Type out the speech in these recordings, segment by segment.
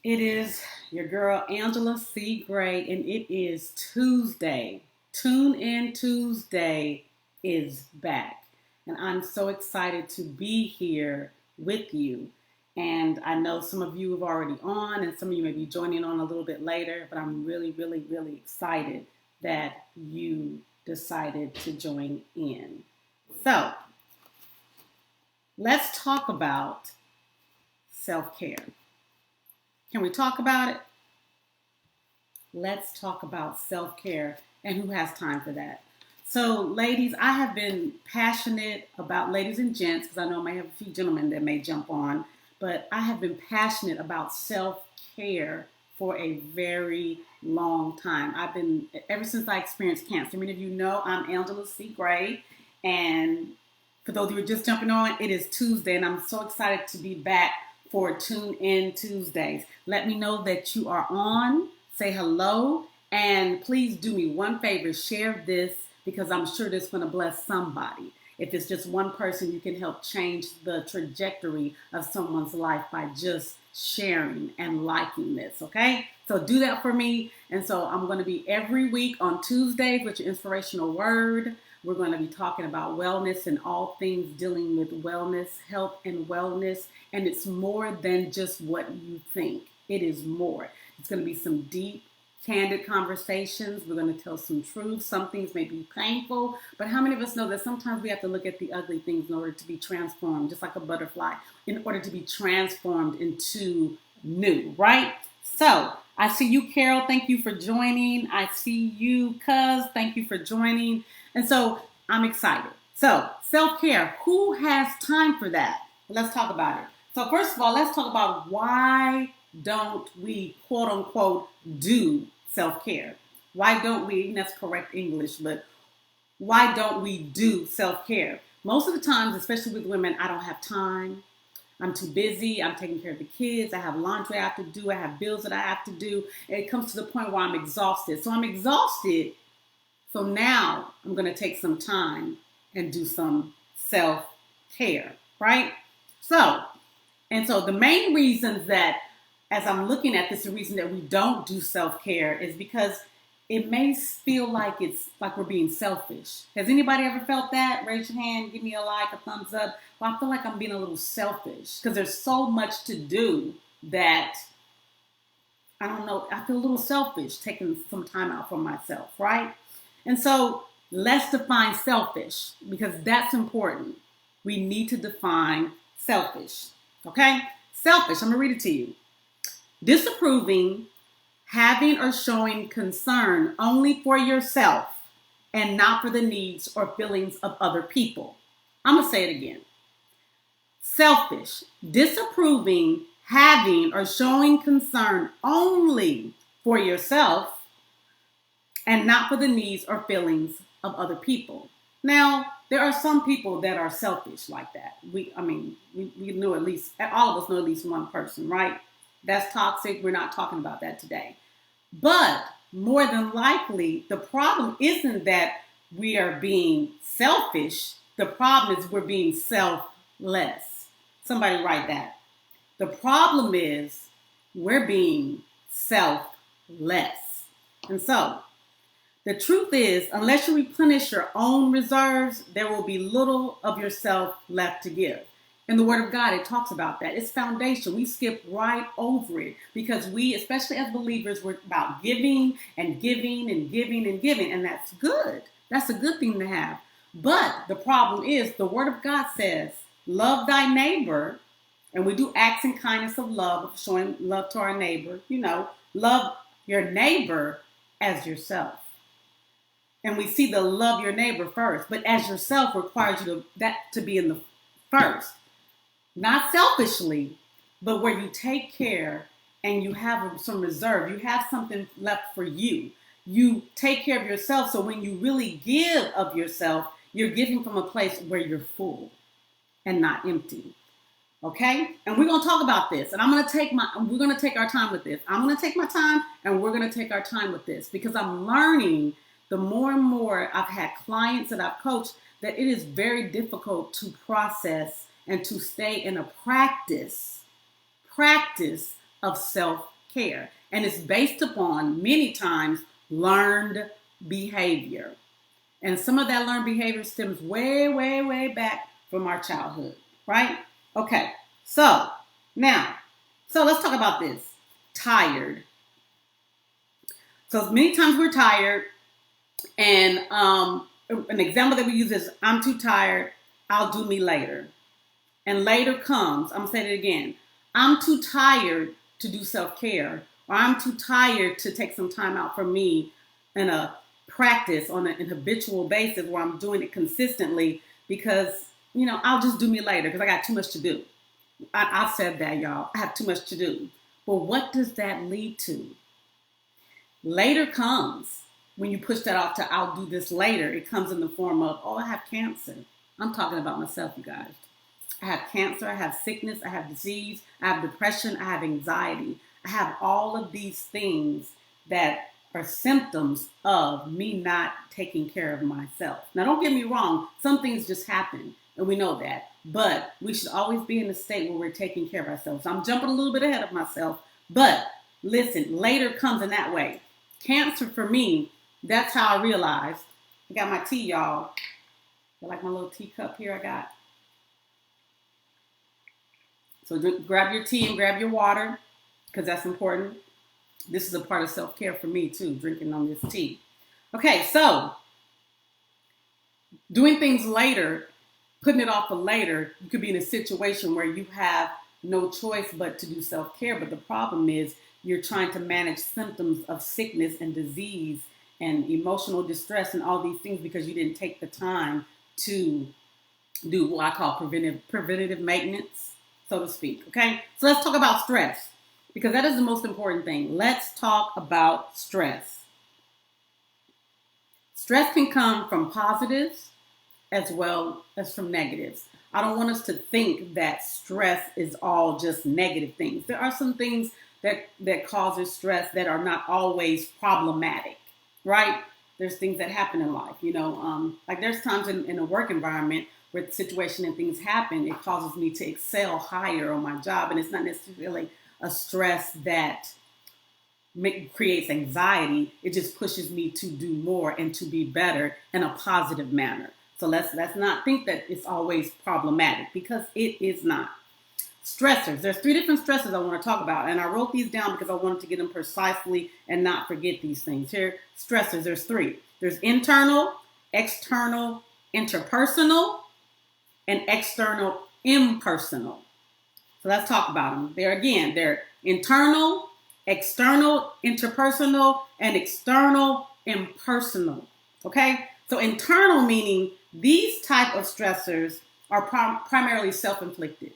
It is your girl Angela C. Gray, and it is Tuesday. Tune In Tuesday is back, and I'm so excited to be here with you. And I know some of you have already on, and some of you may be joining on a little bit later, but I'm really, really, really excited that you decided to join in. So, let's talk about self care. Can we talk about it? Let's talk about self care and who has time for that. So, ladies, I have been passionate about, ladies and gents, because I know I may have a few gentlemen that may jump on, but I have been passionate about self care for a very long time. I've been, ever since I experienced cancer. Many of you know I'm Angela C. Gray, and for those who are just jumping on, it is Tuesday, and I'm so excited to be back for Tune In Tuesdays. Let me know that you are on. Say hello, and please do me one favor, share this because I'm sure this is going to bless somebody. If it's just one person, you can help change the trajectory of someone's life by just sharing and liking this, okay? So do that for me. And so I'm going to be every week on Tuesdays with your inspirational word. We're going to be talking about wellness and all things dealing with wellness, health, and wellness. And it's more than just what you think. It is more. It's going to be some deep, candid conversations. We're going to tell some truth. Some things may be painful, but how many of us know that sometimes we have to look at the ugly things in order to be transformed, just like a butterfly, in order to be transformed into new, right? So I see you, Carol. Thank you for joining. I see you, Cuz. Thank you for joining. And so I'm excited. So self-care, who has time for that? Let's talk about it. So first of all, let's talk about why don't we, quote unquote, do self-care? Why don't we, and that's correct English, but why don't we do self-care? Most of the times, especially with women, I don't have time. I'm too busy. I'm taking care of the kids. I have laundry I have to do. I have bills that I have to do. And it comes to the point where I'm exhausted. So I'm exhausted. So now I'm going to take some time and do some self-care, right? So the main reasons that, as I'm looking at this, the reason that we don't do self-care is because it may feel like it's like we're being selfish. Has anybody ever felt that? Raise your hand, give me a like, a thumbs up. Well, I feel like I'm being a little selfish because there's so much to do that, I don't know, I feel a little selfish taking some time out for myself, right? And so let's define selfish because that's important. We need to define selfish, okay? Selfish, I'm gonna read it to you. Disapproving, having or showing concern only for yourself and not for the needs or feelings of other people. I'm going to say it again. Selfish, disapproving, having or showing concern only for yourself and not for the needs or feelings of other people. Now, there are some people that are selfish like that. We know at least, all of us know at least one person, right? That's toxic. We're not talking about that today. But more than likely, the problem isn't that we are being selfish. The problem is we're being selfless. Somebody write that. The problem is we're being selfless. And so, the truth is, unless you replenish your own reserves, there will be little of yourself left to give. In the Word of God, it talks about that. It's foundation. We skip right over it because we, especially as believers, we're about giving and giving and giving and giving, and that's good. That's a good thing to have. But the problem is, the Word of God says, love thy neighbor, and we do acts and kindness of love, showing love to our neighbor. Love your neighbor as yourself. And we see the love your neighbor first, but as yourself requires you to be in the first. Not selfishly, but where you take care and you have some reserve. You have something left for you. You take care of yourself, so when you really give of yourself, you're giving from a place where you're full and not empty. Okay? And we're going to talk about this. And we're going to take our time with this. I'm going to take my time and we're going to take our time with this because I'm learning the more and more I've had clients that I've coached that it is very difficult to process and to stay in a practice of self-care. And it's based upon many times learned behavior. And some of that learned behavior stems way, way, way back from our childhood, right? Okay, so let's talk about this. Tired. So many times we're tired, and an example that we use is, I'm too tired, I'll do me later. And later comes, I'm gonna say it again, I'm too tired to do self-care, or I'm too tired to take some time out for me in a practice on an habitual basis where I'm doing it consistently because, I'll just do me later because I got too much to do. I've said that, y'all. I have too much to do. But what does that lead to? Later comes when you push that off to I'll do this later. It comes in the form of, I have cancer. I'm talking about myself, you guys. I have cancer, I have sickness, I have disease, I have depression, I have anxiety. I have all of these things that are symptoms of me not taking care of myself. Now, don't get me wrong. Some things just happen, and we know that. But we should always be in a state where we're taking care of ourselves. I'm jumping a little bit ahead of myself. But listen, later comes in that way. Cancer for me, that's how I realized. I got my tea, y'all. I like my little teacup here I got. So grab your tea and grab your water, because that's important. This is a part of self-care for me too, drinking on this tea. Okay, so doing things later, putting it off for later, you could be in a situation where you have no choice but to do self-care. But the problem is you're trying to manage symptoms of sickness and disease and emotional distress and all these things because you didn't take the time to do what I call preventative maintenance, so to speak. Okay, so let's talk about stress, because that is the most important thing. Let's talk about stress. Stress can come from positives as well as from negatives. I don't want us to think that stress is all just negative things. There are some things that causes stress that are not always problematic, right? There's things that happen in life, like there's times in a work environment where the situation and things happen, it causes me to excel higher on my job. And it's not necessarily a stress that creates anxiety. It just pushes me to do more and to be better in a positive manner. So let's not think that it's always problematic, because it is not. Stressors. There's 3 different stressors I want to talk about, and I wrote these down because I wanted to get them precisely and not forget these things. Here, stressors, there's 3. There's internal, external, interpersonal, and external, impersonal. So let's talk about them. They're internal, external, interpersonal, and external, impersonal. Okay? So internal meaning these type of stressors are primarily self-inflicted,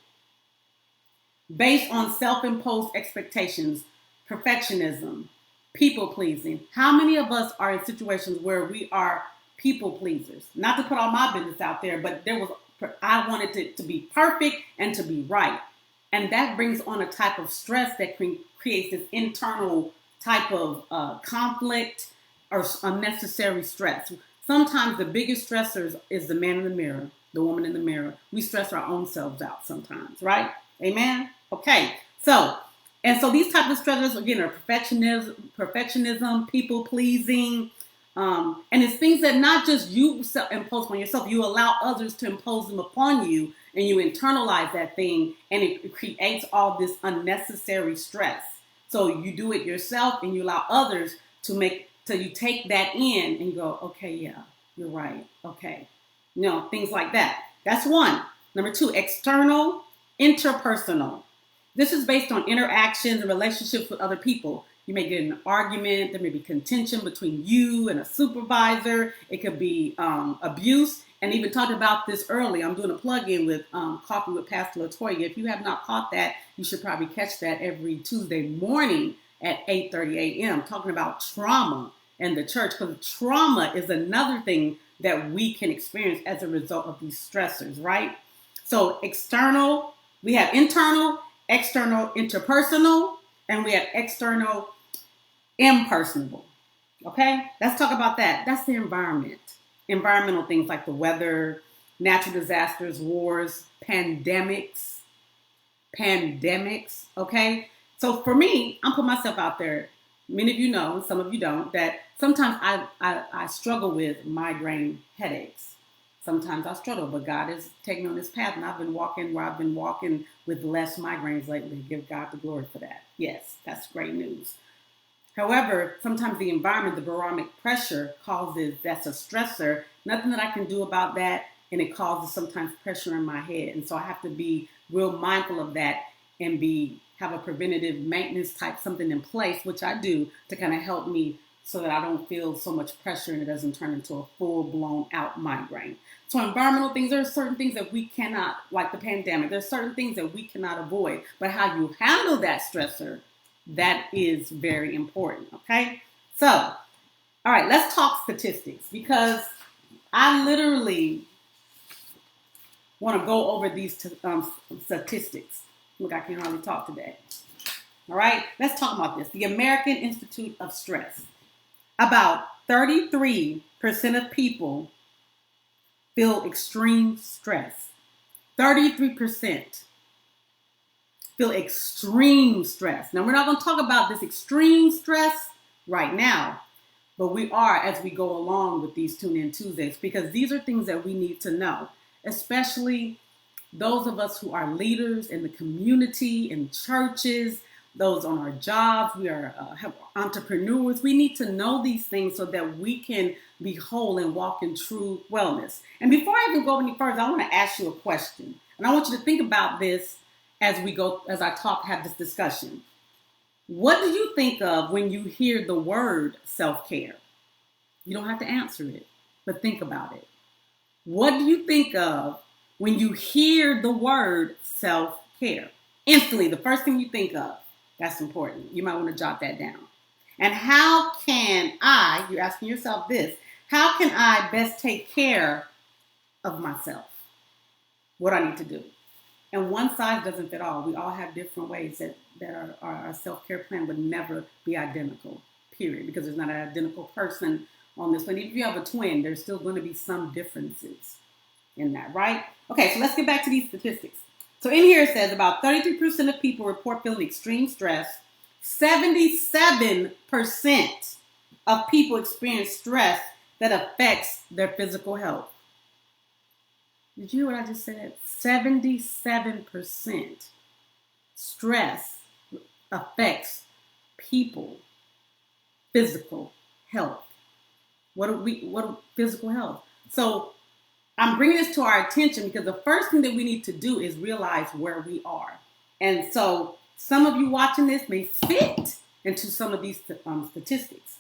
based on self-imposed expectations, perfectionism, people-pleasing. How many of us are in situations where we are people-pleasers? Not to put all my business out there, but I wanted it to be perfect and to be right. And that brings on a type of stress that creates this internal type of conflict or unnecessary stress. Sometimes the biggest stressors is the man in the mirror, the woman in the mirror. We stress our own selves out sometimes, right? Amen? Okay, so these types of stressors, again, are perfectionism, people-pleasing, and it's things that not just you impose on yourself, you allow others to impose them upon you, and you internalize that thing, and it creates all this unnecessary stress. So you do it yourself, and you allow others till you take that in, and you go, okay, yeah, you're right, okay. Things like that. That's one. Number 2, external, interpersonal. This is based on interactions and relationships with other people. You may get in an argument. There may be contention between you and a supervisor. It could be abuse. And even talked about this early. I'm doing a plug-in with Coffee with Pastor Latoya. If you have not caught that, you should probably catch that every Tuesday morning at 8:30 a.m. talking about trauma in the church, because trauma is another thing that we can experience as a result of these stressors, right? So external, we have internal, external, interpersonal, and we have external, impersonal. Okay, let's talk about that. That's the environment. Environmental things like the weather, natural disasters, wars, pandemics. Okay, so So for me, I'm putting myself out there. Many of you know, some of you don't, that sometimes I struggle with migraine headaches. Sometimes I struggle, but God is taking me on this path, and I've been walking where I've been walking with less migraines lately. Give God the glory for that. Yes, that's great news. However, sometimes the environment, the barometric pressure causes, that's a stressor. Nothing that I can do about that. And it causes sometimes pressure in my head. And so I have to be real mindful of that and have a preventative maintenance type something in place, which I do to kind of help me so that I don't feel so much pressure and it doesn't turn into a full blown out migraine. So environmental things, there are certain things that we cannot, like the pandemic, there's certain things that we cannot avoid, but how you handle that stressor, that is very important, okay? So, all right, let's talk statistics because I literally want to go over these statistics. Look, I can hardly talk today. All right, let's talk about this. The American Institute of Stress. About 33% of people feel extreme stress. 33%. Feel extreme stress. Now, we're not going to talk about this extreme stress right now, but we are as we go along with these Tune In Tuesdays because these are things that we need to know, especially those of us who are leaders in the community, in churches, those on our jobs, we are entrepreneurs. We need to know these things so that we can be whole and walk in true wellness. And before I even go any further, I want to ask you a question. And I want you to think about this as have this discussion. What do you think of when you hear the word self-care? You don't have to answer it, but think about it. What do you think of when you hear the word self-care? Instantly, the first thing you think of. That's important. You might want to jot that down. And how can you're asking yourself this, how can I best take care of myself? What do I need to do? And one size doesn't fit all. We all have different ways that our self-care plan would never be identical, period, because there's not an identical person on this one. Even if you have a twin, there's still going to be some differences in that, right? Okay, so let's get back to these statistics. So in here it says about 33% of people report feeling extreme stress. 77% of people experience stress that affects their physical health. Did you hear what I just said? 77% stress affects people physical health. What physical health? So I'm bringing this to our attention because the first thing that we need to do is realize where we are. And so some of you watching this may fit into some of these statistics.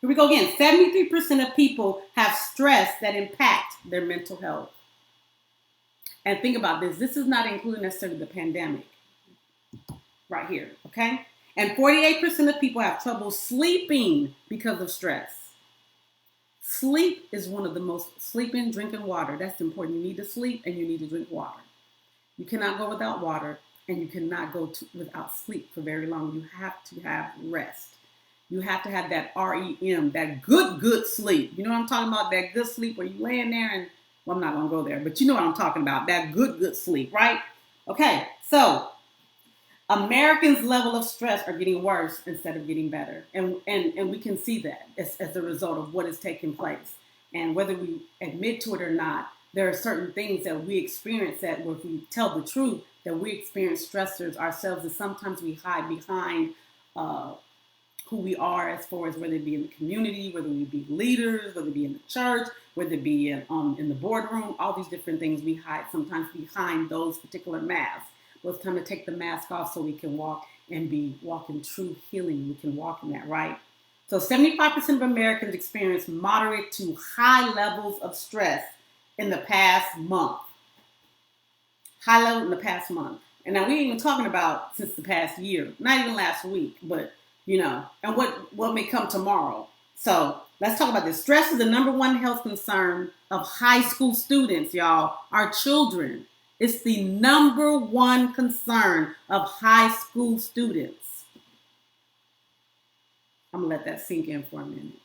Here we go again. 73% of people have stress that impact their mental health. And think about this. This is not including necessarily the pandemic right here, okay? And 48% of people have trouble sleeping because of stress. Sleep is one of the most, sleeping, drinking water. That's important. You need to sleep and you need to drink water. You cannot go without water and you cannot go without sleep for very long. You have to have rest. You have to have that REM, that good sleep. You know what I'm talking about? That good sleep where you laying there and, well, I'm not going to go there, but you know what I'm talking about. That good sleep, right? Okay, so Americans' level of stress are getting worse instead of getting better. And we can see that as a result of what is taking place. And whether we admit to it or not, there are certain things that we experience that, if we tell the truth, that we experience stressors ourselves, and sometimes we hide behind who we are as far as whether it be in the community, whether we be leaders, whether it be in the church, whether it be in the boardroom, all these different things we hide sometimes behind those particular masks. Well, it's time to take the mask off so we can walk in true healing. We can walk in that, right? So 75% of Americans experience moderate to high levels of stress in the past month. High level in the past month. And now we ain't even talking about since the past year, not even last week, but and what may come tomorrow. So let's talk about this. Stress is the number one health concern of high school students, y'all, our children. It's the number one concern of high school students. I'm going to let that sink in for a minute.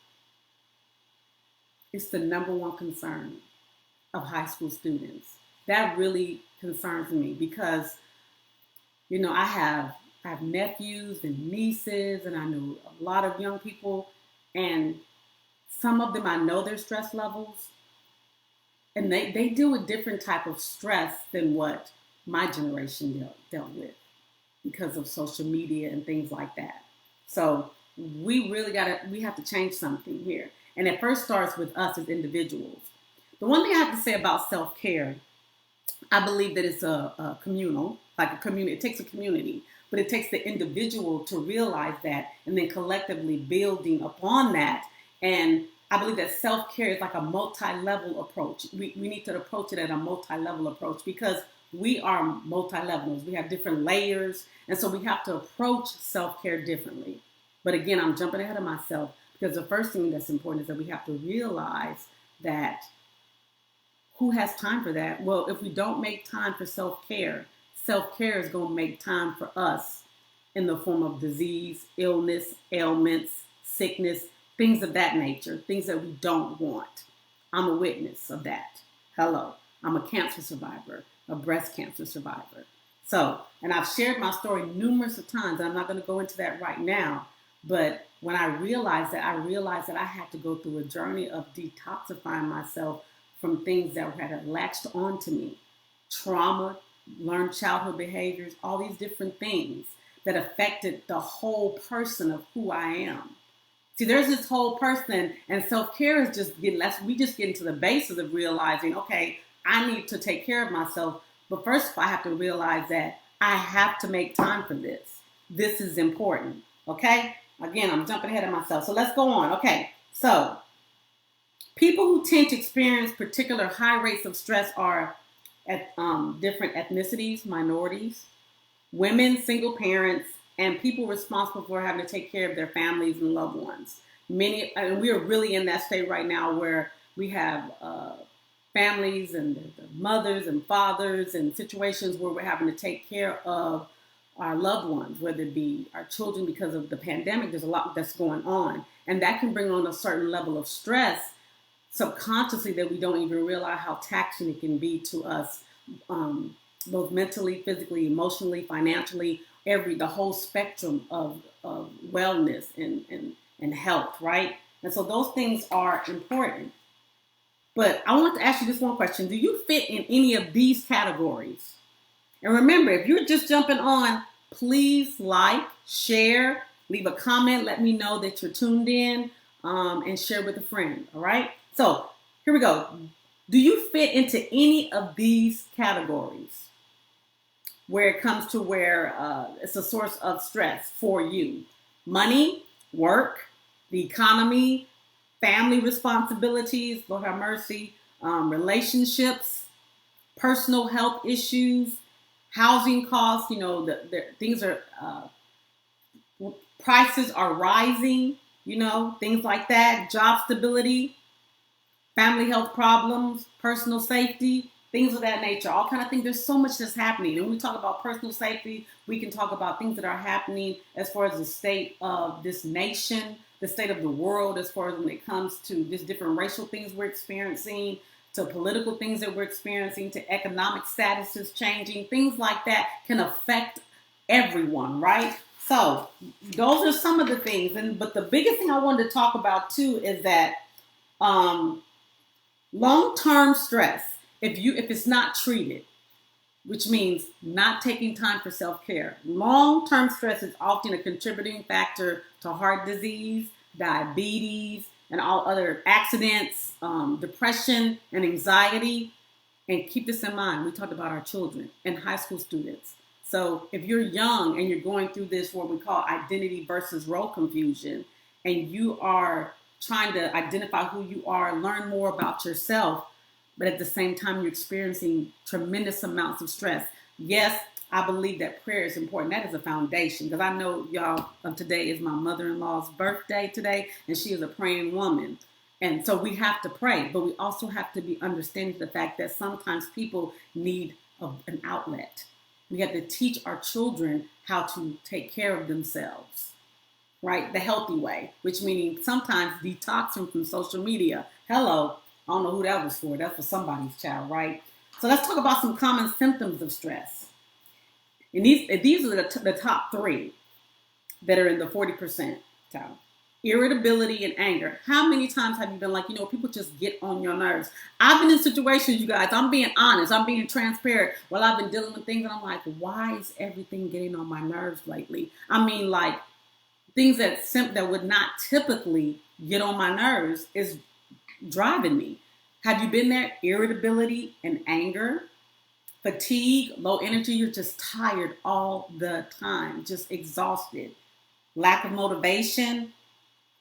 It's the number one concern of high school students. That really concerns me because, I have I have nephews and nieces, and I know a lot of young people, and some of them I know their stress levels, and they deal with different type of stress than what my generation dealt with because of social media and things like that. So we have to change something here. And it first starts with us as individuals. The one thing I have to say about self-care, I believe that it's a communal, like a community. It takes a community, but it takes the individual to realize that and then collectively building upon that. And I believe that self-care is like a multi-level approach. We need to approach it at a multi-level approach because we are multi-levels. We have different layers. And so we have to approach self-care differently. But again, I'm jumping ahead of myself because the first thing that's important is that we have to realize that who has time for that? Well, if we don't make time for self-care, self-care is going to make time for us in the form of disease, illness, ailments, sickness, things of that nature, things that we don't want. I'm a witness of that. Hello. I'm a cancer survivor, a breast cancer survivor. So, and I've shared my story numerous of times, and I'm not going to go into that right now. But when I realized that I had to go through a journey of detoxifying myself from things that had latched onto me, trauma, learned childhood behaviors, all these different things that affected the whole person of who I am. See, there's this whole person, and self-care is just we just get into the basis of realizing, okay, I need to take care of myself. But first, I have to realize that I have to make time for this. This is important. Okay? Again, I'm jumping ahead of myself. So let's go on. Okay. So people who tend to experience particular high rates of stress are at different ethnicities, minorities, women, single parents, and people responsible for having to take care of their families and loved ones. And we are really in that state right now where we have families and the mothers and fathers and situations where we're having to take care of our loved ones, whether it be our children because of the pandemic. There's a lot that's going on. And that can bring on a certain level of stress subconsciously that we don't even realize how taxing it can be to us, both mentally, physically, emotionally, financially, the whole spectrum of wellness and health, right? And so those things are important. But I want to ask you this one question. Do you fit in any of these categories? And remember, if you're just jumping on, please like, share, leave a comment. Let me know that you're tuned in and share with a friend. All right. So here we go. Do you fit into any of these categories where it comes to where it's a source of stress for you? Money, work, the economy, family responsibilities, Lord have mercy, relationships, personal health issues, housing costs, things are, prices are rising, things like that, job stability, family health problems, personal safety, things of that nature, all kind of things. There's so much that's happening. And when we talk about personal safety, we can talk about things that are happening as far as the state of this nation, the state of the world, as far as when it comes to just different racial things we're experiencing, to political things that we're experiencing, to economic statuses changing, things like that can affect everyone, right? So those are some of the things. But the biggest thing I wanted to talk about too is that long-term stress, if it's not treated, which means not taking time for self-care, long-term stress is often a contributing factor to heart disease, diabetes, and all other accidents, depression, and anxiety. And keep this in mind, we talked about our children and high school students. So if you're young and you're going through this, what we call identity versus role confusion, and you are trying to identify who you are, learn more about yourself, but at the same time, you're experiencing tremendous amounts of stress. Yes, I believe that prayer is important. That is a foundation, because I know y'all, today is my mother-in-law's birthday today, and she is a praying woman. And so we have to pray, but we also have to be understanding the fact that sometimes people need an outlet. We have to teach our children how to take care of themselves, right? The healthy way, which meaning sometimes detoxing from social media. Hello, I don't know who that was for. That's for somebody's child, right? So let's talk about some common symptoms of stress. And these are the top three that are in the 40 percentile. Irritability and anger. How many times have you been like, people just get on your nerves? I've been in situations, you guys, I'm being honest, I'm being transparent. Well, I've been dealing with things and I'm like, why is everything getting on my nerves lately? I mean, like things that would not typically get on my nerves is driving me. Have you been there? Irritability and anger, fatigue, low energy. You're just tired all the time, just exhausted. Lack of motivation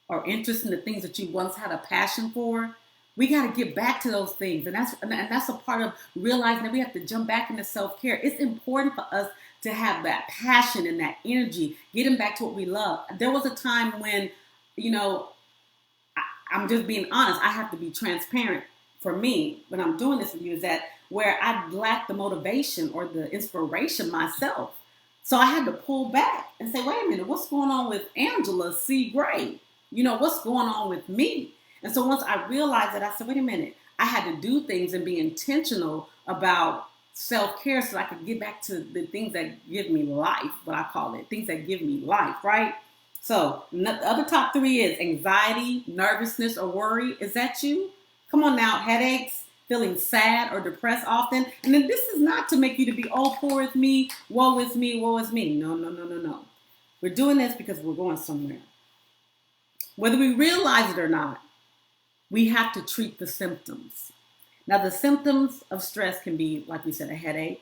or interest in the things that you once had a passion for. We got to get back to those things. And that's a part of realizing that we have to jump back into self-care. It's important for us to have that passion and that energy, getting back to what we love. There was a time when, I'm just being honest. I have to be transparent for me when I'm doing this with you, is that where I lacked the motivation or the inspiration myself. So I had to pull back and say, wait a minute, what's going on with Angela C. Gray? What's going on with me? And so once I realized that, I said, wait a minute, I had to do things and be intentional about self-care so I could get back to the things that give me life, what I call it, things that give me life, right? So the other top three is anxiety, nervousness, or worry. Is that you? Come on now, headaches, feeling sad or depressed often. And then this is not to make you to be, oh, poor is me, woe is me, woe is me. No. We're doing this because we're going somewhere. Whether we realize it or not, we have to treat the symptoms. Now, the symptoms of stress can be, like we said, a headache,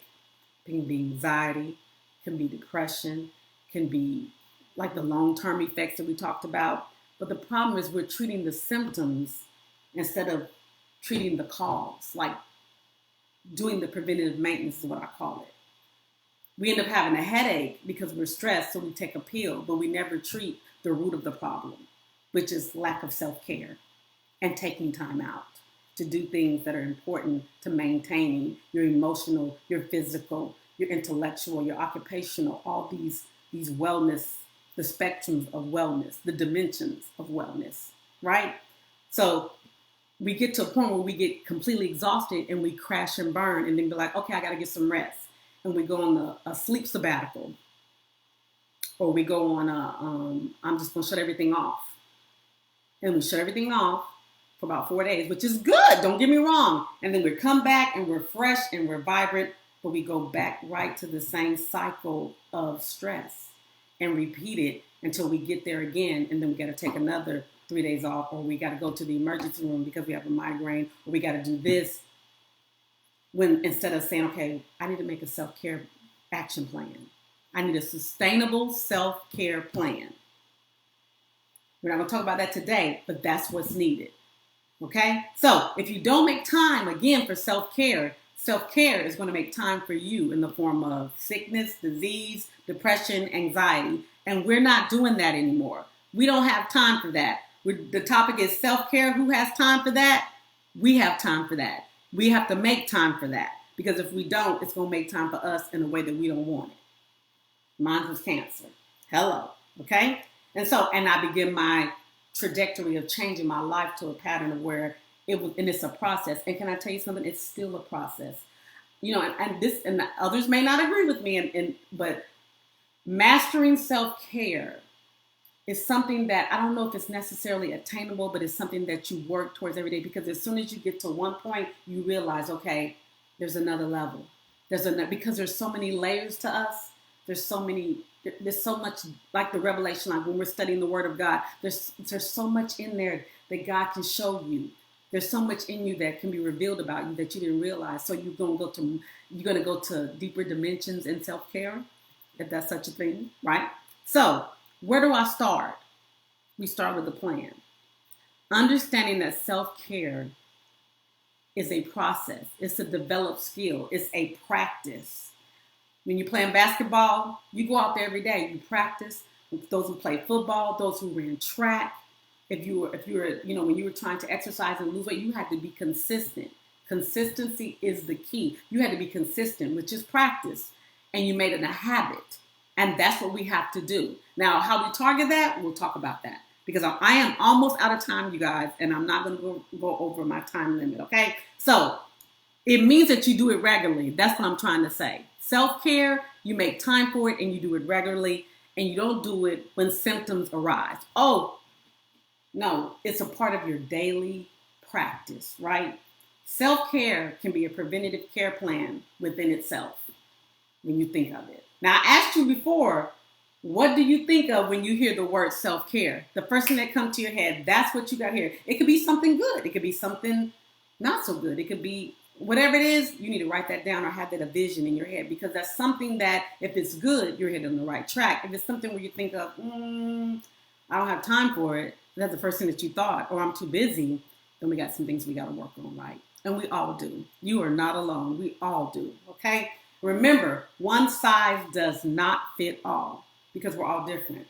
can be anxiety, can be depression, can be like the long-term effects that we talked about. But the problem is we're treating the symptoms instead of treating the cause, like doing the preventative maintenance is what I call it. We end up having a headache because we're stressed, so we take a pill, but we never treat the root of the problem, which is lack of self-care and taking time out to do things that are important to maintaining your emotional, your physical, your intellectual, your occupational, all these wellness, the spectrums of wellness, the dimensions of wellness, right? So we get to a point where we get completely exhausted and we crash and burn and then be like, okay, I got to get some rest. And we go on a sleep sabbatical, or we go on I'm just going to shut everything off. And we shut everything off for about 4 days, which is good. Don't get me wrong. And then we come back and we're fresh and we're vibrant, but we go back right to the same cycle of stress and repeat it until we get there again. And then we got to take another 3 days off, or we got to go to the emergency room because we have a migraine, or we got to do this. When instead of saying, okay, I need to make a self-care action plan. I need a sustainable self-care plan. We're not going to talk about that today, but that's what's needed. Okay? So if you don't make time, again, for self-care is going to make time for you in the form of sickness, disease, depression, anxiety. And we're not doing that anymore. We don't have time for that. The topic is self-care. Who has time for that? We have time for that. We have to make time for that. Because if we don't, it's going to make time for us in a way that we don't want it. Mine was cancer. Hello. Okay? And I begin my trajectory of changing my life to a pattern of where and it's a process. And can I tell you something? It's still a process. And others may not agree with me, but mastering self-care is something that I don't know if it's necessarily attainable, but it's something that you work towards every day, because as soon as you get to one point, you realize, okay, there's another level. Because there's so many layers to us. There's so much, like the revelation, like when we're studying the Word of God, there's so much in there that God can show you. There's so much in you that can be revealed about you that you didn't realize. So you're going to go to deeper dimensions in self-care, if that's such a thing, right? So where do I start? We start with a plan. Understanding that self-care is a process. It's a developed skill. It's a practice. When you're playing basketball, you go out there every day. You practice. Those who play football, those who ran track, if you were, when you were trying to exercise and lose weight, you had to be consistent. Consistency is the key. You had to be consistent, which is practice, and you made it a habit. And that's what we have to do. Now, how we target that, we'll talk about that, because I am almost out of time, you guys, and I'm not going to go over my time limit, okay? So it means that you do it regularly. That's what I'm trying to say. Self-care You make time for it and you do it regularly, and you don't do it when symptoms arise. Oh, no, it's a part of your daily practice, right? Self-care can be a preventative care plan within itself when you think of it. Now, I asked you before, what do you think of when you hear the word self-care? The first thing that comes to your head, that's what you got here. It could be something good. It could be something not so good. It could be whatever it is, you need to write that down or have that a vision in your head, because that's something that if it's good, you're headed on the right track. If it's something where you think of, I don't have time for it, that's the first thing that you thought, or I'm too busy, then we got some things we got to work on, right? And we all do. You are not alone. We all do, okay? Remember, one size does not fit all, because we're all different.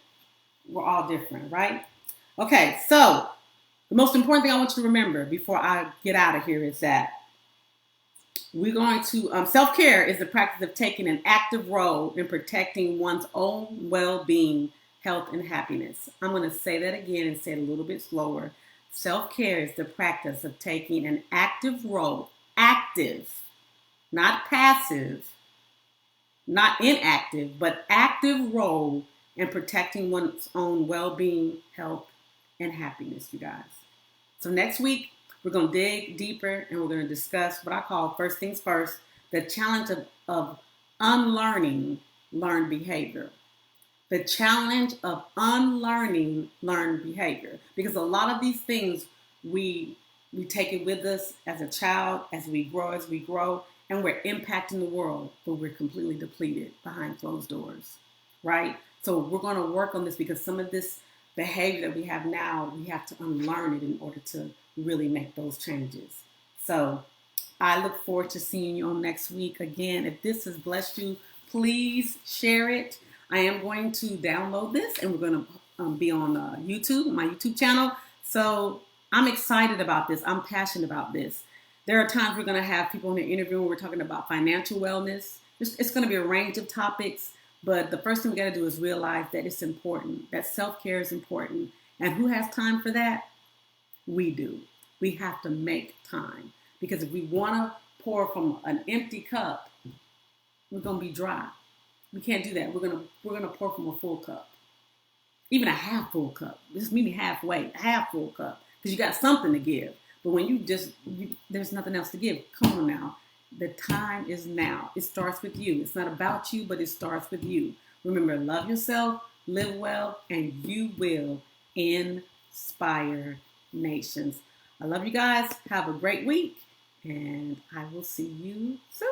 We're all different, right? Okay, so the most important thing I want you to remember before I get out of here is that we're going to, self-care is the practice of taking an active role in protecting one's own well-being, health, and happiness. I'm going to say that again and say it a little bit slower. Self-care is the practice of taking an active role, active, not passive, not inactive, but active role in protecting one's own well-being, health, and happiness, you guys. So next week, we're going to dig deeper and we're going to discuss what I call first things first, the challenge of unlearning learned behavior. The challenge of unlearning learned behavior. Because a lot of these things, we take it with us as a child, as we grow, and we're impacting the world, but we're completely depleted behind closed doors, right? So we're going to work on this, because some of this behavior that we have now, we have to unlearn it in order to really make those changes. So I look forward to seeing you on next week. Again, if this has blessed you, please share it. I am going to download this and we're going to be on YouTube, my YouTube channel. So I'm excited about this. I'm passionate about this. There are times we're going to have people in the interview where we're talking about financial wellness. It's going to be a range of topics, but the first thing we got to do is realize that it's important, that self-care is important. And who has time for that? We do. We have to make time, because if we want to pour from an empty cup, we're going to be dry. We can't do that. We're gonna pour from a full cup, even a half full cup. Just maybe halfway, a half full cup, because you got something to give. But when there's nothing else to give. Come on now, the time is now. It starts with you. It's not about you, but it starts with you. Remember, love yourself, live well, and you will inspire nations. I love you guys. Have a great week, and I will see you soon.